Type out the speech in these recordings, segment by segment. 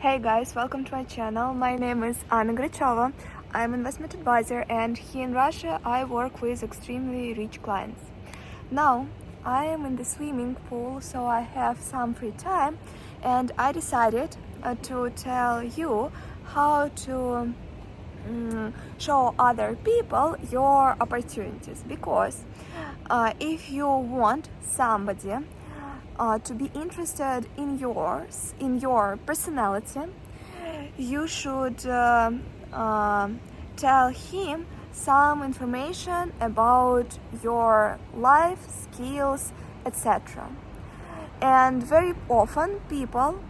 Hey guys, welcome to my channel. My name is Anna Grachova. I'm an investment advisor, and here in Russia I work with extremely rich clients. Now I am in the swimming pool, so I have some free time, and I decided to tell you how to show other people your opportunities, because if you want somebody to be interested in your personality, you should tell him some information about your life, skills, etc. And very often people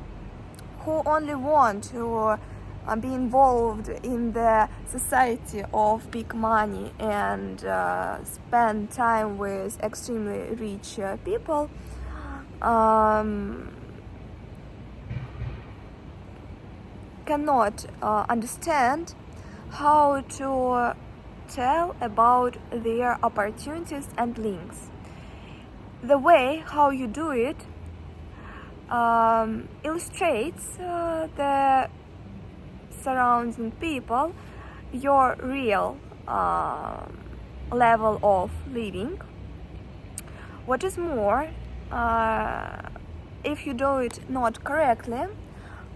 who only want to be involved in the society of big money and spend time with extremely rich people cannot understand how to tell about their opportunities and links. The way how you do it illustrates the surrounding people your real level of living. What is more, if you do it not correctly,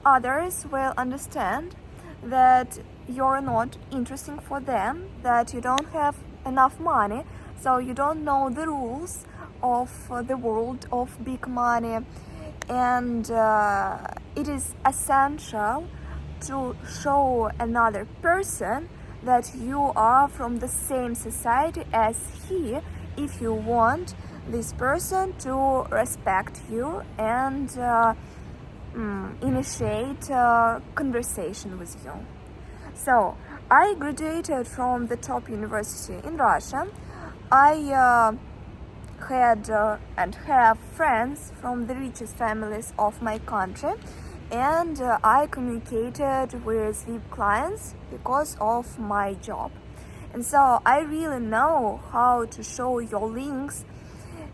others will understand that you're not interesting for them, that you don't have enough money, so you don't know the rules of the world of big money, and it is essential to show another person that you are from the same society as he, if you want this person to respect you and initiate a conversation with you. So, I graduated from the top university in Russia. I had and have friends from the richest families of my country, and I communicated with VIP clients because of my job. And so I really know how to show your links,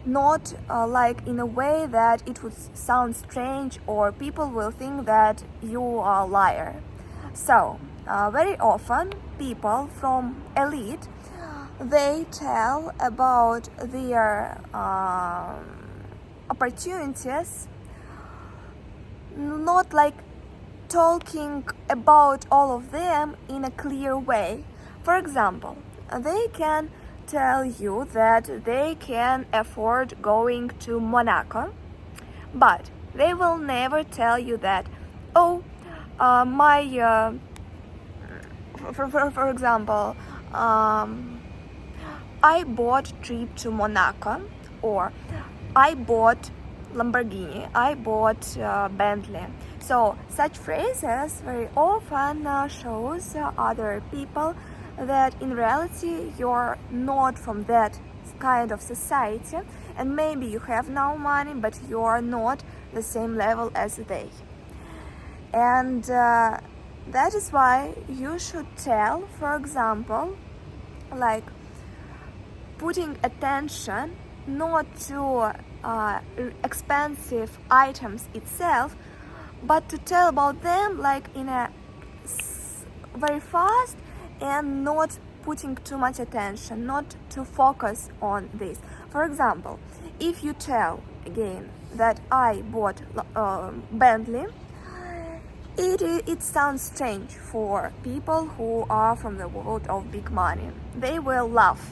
not like in a way that it would sound strange or people will think that you are a liar. So very often people from elite, they tell about their opportunities, not like talking about all of them in a clear way. For example, they can tell you that they can afford going to Monaco, but they will never tell you that, for example, I bought trip to Monaco, or I bought Lamborghini, I bought Bentley. So such phrases very often shows other people that in reality you're not from that kind of society, and maybe you have no money, but you are not the same level as they. And that is why you should tell, for example, like putting attention not to expensive items itself, but to tell about them like in a very fast and not putting too much attention, not to focus on this. For example, if you tell again that I bought Bentley, it sounds strange for people who are from the world of big money. They will laugh.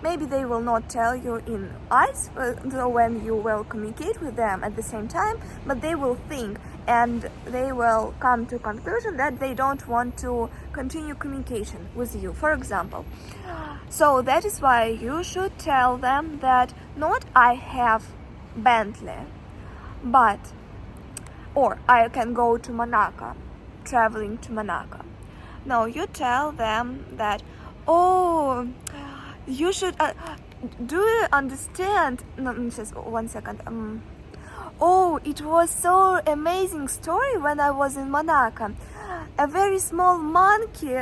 Maybe they will not tell you in eyes when you will communicate with them at the same time, but they will think and they will come to a conclusion that they don't want to continue communication with you, for example. So that is why you should tell them that not I have Bentley, but, or I can go to Monaco, traveling to Monaco. No, you tell them that, you should, do you understand? No, just 1 second. It was so amazing story when I was in Monaco. A very small monkey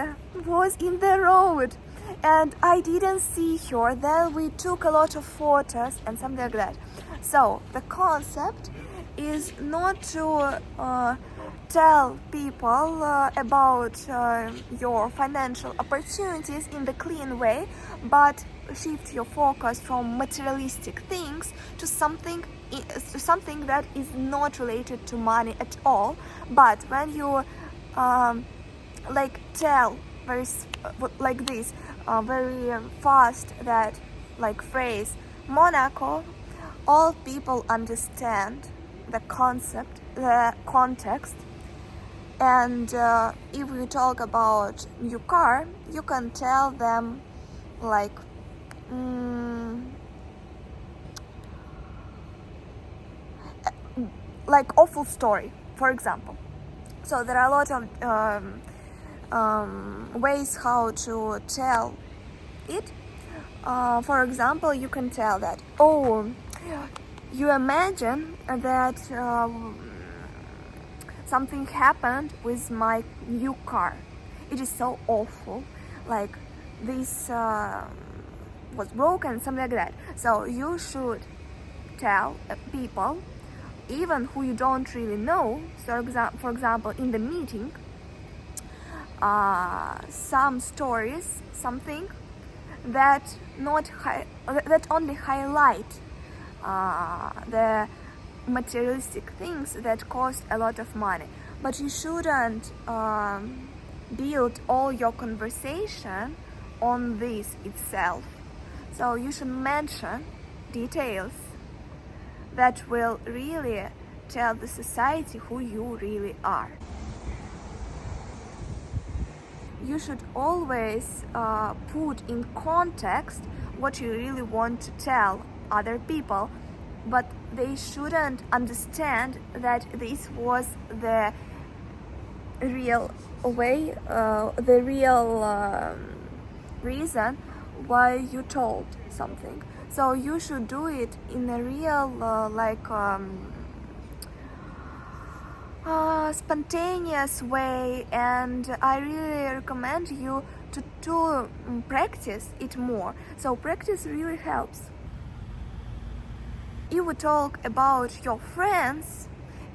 was in the road and I didn't see her. Then we took a lot of photos and something like that. So the concept is not to tell people about your financial opportunities in the clean way, but shift your focus from materialistic things to something that is not related to money at all. But when you tell like this very fast that phrase Monaco, all people understand the concept, the context. And if you talk about new car, you can tell them like awful story, for example. So there are a lot of ways how to tell it. For example, you can tell that, you imagine that something happened with my new car. It is so awful, like this was broken, something like that. So you should tell people, even who you don't really know. So for example, in the meeting, some stories, something that only highlight the materialistic things that cost a lot of money. But you shouldn't build all your conversation on this itself. So you should mention details that will really tell the society who you really are. You should always put in context what you really want to tell other people, but they shouldn't understand that this was the real way, the real reason why you told something. So you should do it in a real spontaneous way, and I really recommend you to practice it more. So practice really helps. If we talk about your friends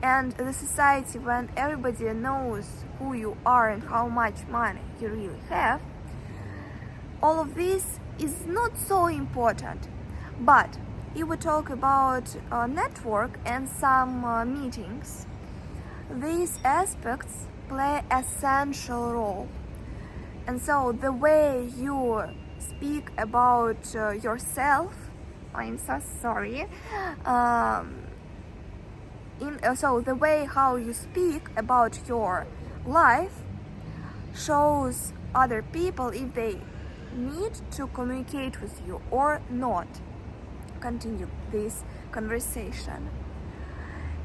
and the society, when everybody knows who you are and how much money you really have, all of this is not so important. But if we talk about network and some meetings, these aspects play an essential role. And so the way you speak about yourself, I'm so sorry, so the way how you speak about your life shows other people if they need to communicate with you or not. Continue this conversation.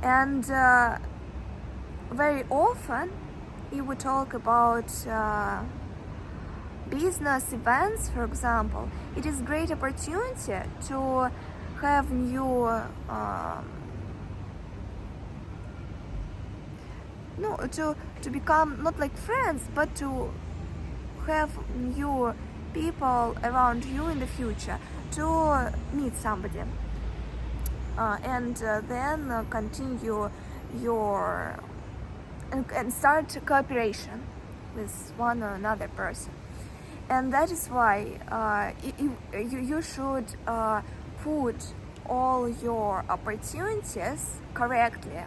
And very often, if we talk about business events, for example, it is a great opportunity to have new to become not like friends, but to have new people around you in the future, to meet somebody and then continue your and start cooperation with one or another person. And that is why you should put all your opportunities correctly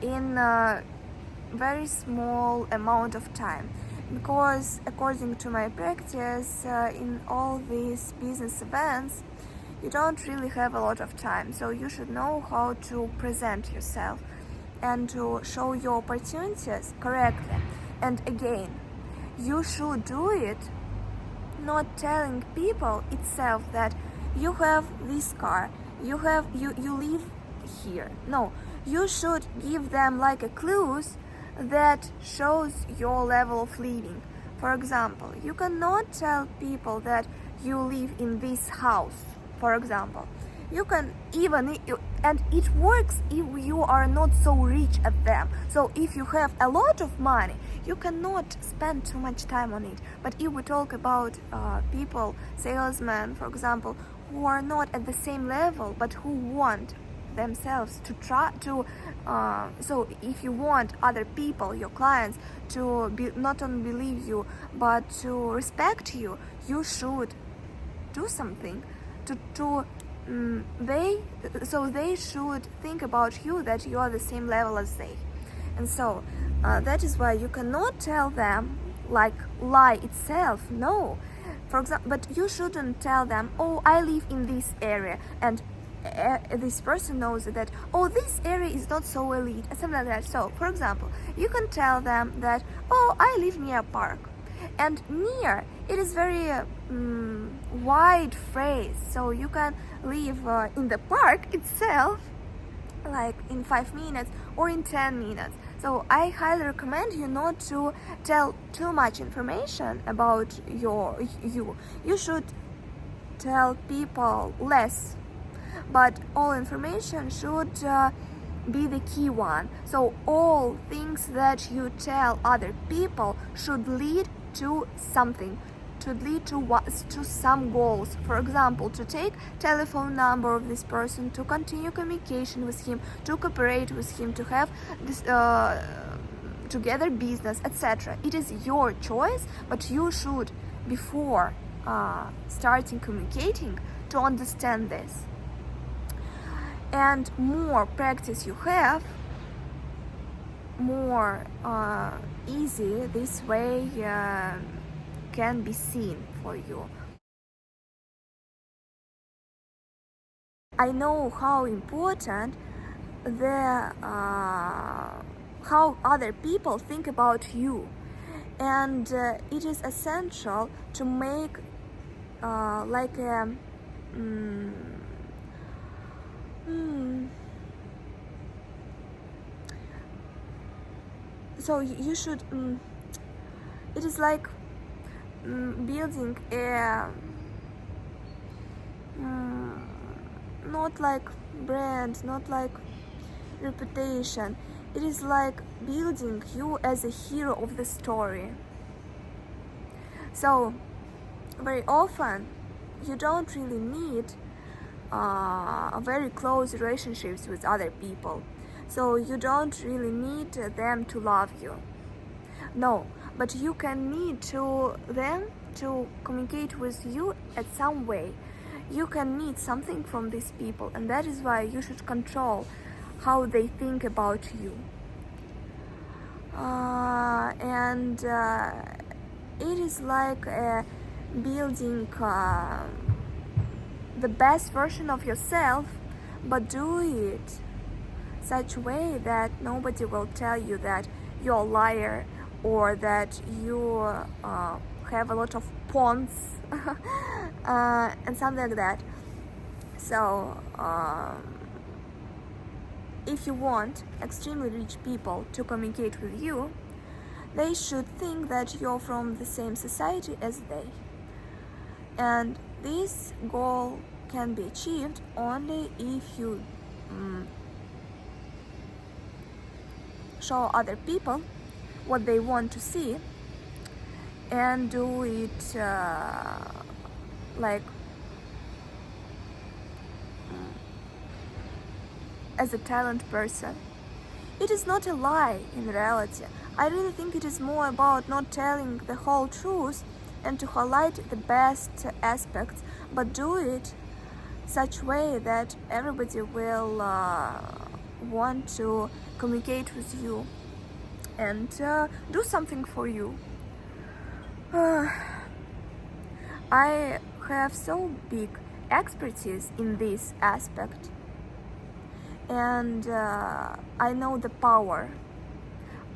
in a very small amount of time. Because according to my practice, in all these business events, you don't really have a lot of time. So you should know how to present yourself and to show your opportunities correctly. And again, you should do it not telling people itself that you have this car, you live here. No, you should give them like a clues that shows your level of living. For example, you cannot tell people that you live in this house, for example. You can even, and it works if you are not so rich at them. So if you have a lot of money, you cannot spend too much time on it. But if we talk about people, salesmen, for example, who are not at the same level, but who want themselves to try to so if you want other people, your clients, to not only believe you but to respect you, you should do something they should think about you that you are the same level as they. And so that is why you cannot tell them like lie itself, no. For example, but you shouldn't tell them, oh, I live in this area, and this person knows that, oh, this area is not so elite, and something like that. So, for example, you can tell them that, oh, I live near a park. And near, it is very wide phrase, so you can live in the park itself like in 5 minutes or in 10 minutes. So I highly recommend you not to tell too much information about you. You should tell people less, but all information should be the key one. So all things that you tell other people should lead to something, to lead to some goals. For example, to take telephone number of this person, to continue communication with him, to cooperate with him, to have this together business, etc. It is your choice, but you should, before starting communicating, to understand this. And more practice you have, more easy this way can be seen for you. I know how important how other people think about you, and it is essential to make like a so you should it is like building a not like brand, not like reputation. It is like building you as a hero of the story. So very often you don't really need very close relationships with other people, so you don't really need them to love you, no, but you can need to them to communicate with you at some way. You can need something from these people, and that is why you should control how they think about you. And it is like building the best version of yourself, but do it such a way that nobody will tell you that you're a liar or that you have a lot of pawns and something like that. So if you want extremely rich people to communicate with you, they should think that you're from the same society as they. And this goal can be achieved only if you show other people what they want to see and do it like as a talent person. It is not a lie in reality. I really think it is more about not telling the whole truth and to highlight the best aspects, but do it such way that everybody will want to communicate with you and do something for you. I have so big expertise in this aspect, and I know the power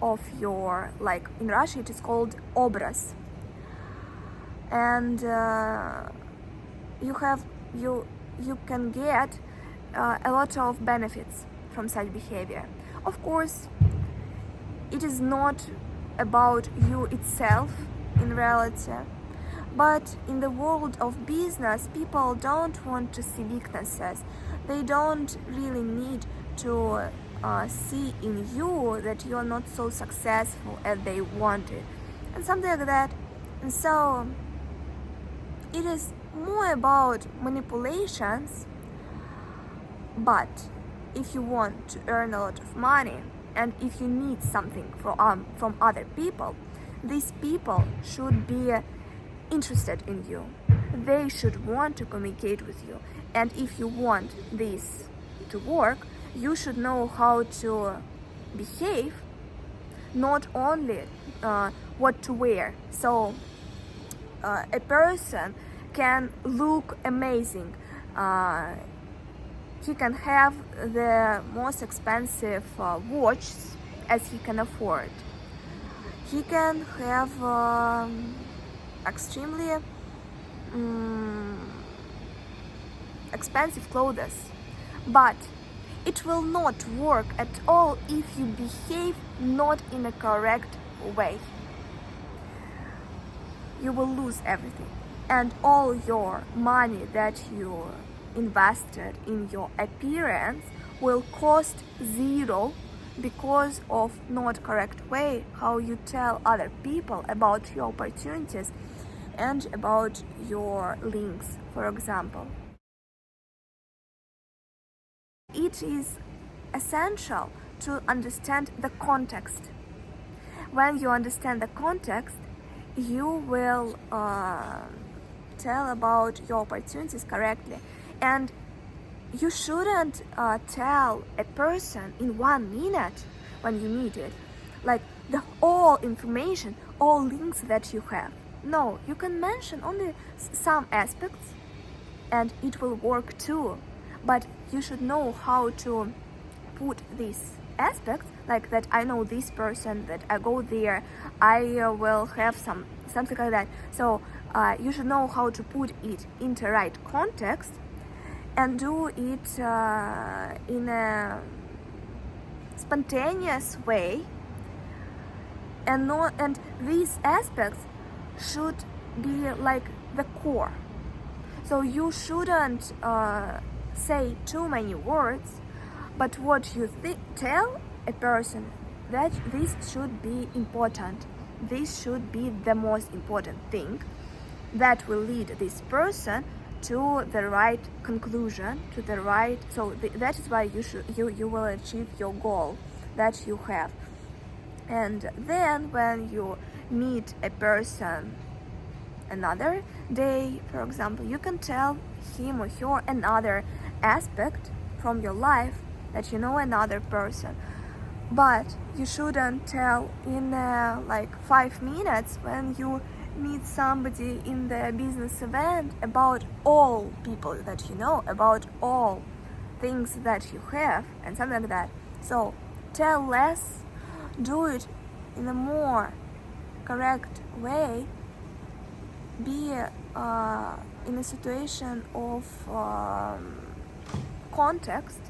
of your, like in Russia it is called obraz, and you can get a lot of benefits from such behavior. Of course, it is not about you itself in reality, but in the world of business, people don't want to see weaknesses. They don't really need to see in you that you're not so successful as they wanted, and something like that. And so it is more about manipulations, but if you want to earn a lot of money, and if you need something from other people, these people should be interested in you. They should want to communicate with you. And if you want this to work, you should know how to behave, not only what to wear. So a person can look amazing. He can have the most expensive watch as he can afford. He can have extremely expensive clothes, but it will not work at all if you behave not in a correct way. You will lose everything, and all your money that you invested in your appearance will cost zero because of not correct way how you tell other people about your opportunities and about your links, for example. It is essential to understand the context. When you understand the context, you will tell about your opportunities correctly. And you shouldn't tell a person in 1 minute when you meet it, like the all information, all links that you have. No, you can mention only some aspects and it will work too. But you should know how to put these aspects, like that I know this person, that I go there, I will have something like that. So you should know how to put it into right context and do it in a spontaneous way, and these aspects should be like the core. So you shouldn't say too many words, but what you tell a person, that this should be important. This should be the most important thing that will lead this person to the right conclusion, to the right. So that is why you will achieve your goal that you have. And then when you meet a person another day, for example, you can tell him or her another aspect from your life that you know another person. But you shouldn't tell in like 5 minutes when you meet somebody in the business event about all people that you know, about all things that you have, and something like that. So tell less, do it in a more correct way, be in a situation of context,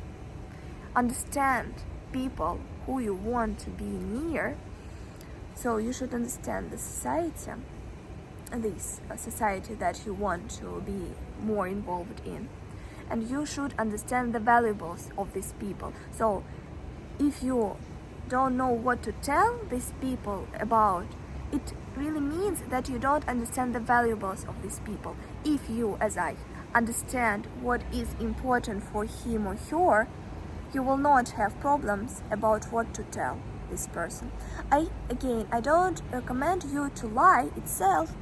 understand people who you want to be near. So you should understand the society, this society that you want to be more involved in, and you should understand the valuables of these people. So if you don't know what to tell these people about, it really means that you don't understand the valuables of these people. If you, as I, understand what is important for him or her, you will not have problems about what to tell this person. I don't recommend you to lie itself,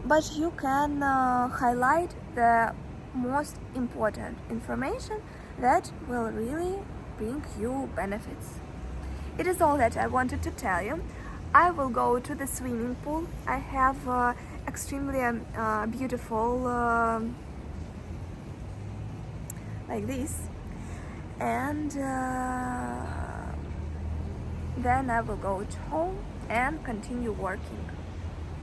but you can highlight the most important information that will really bring you benefits. It is all that I wanted to tell you. I will go to the swimming pool. I have extremely beautiful like this, and then I will go to home and continue working.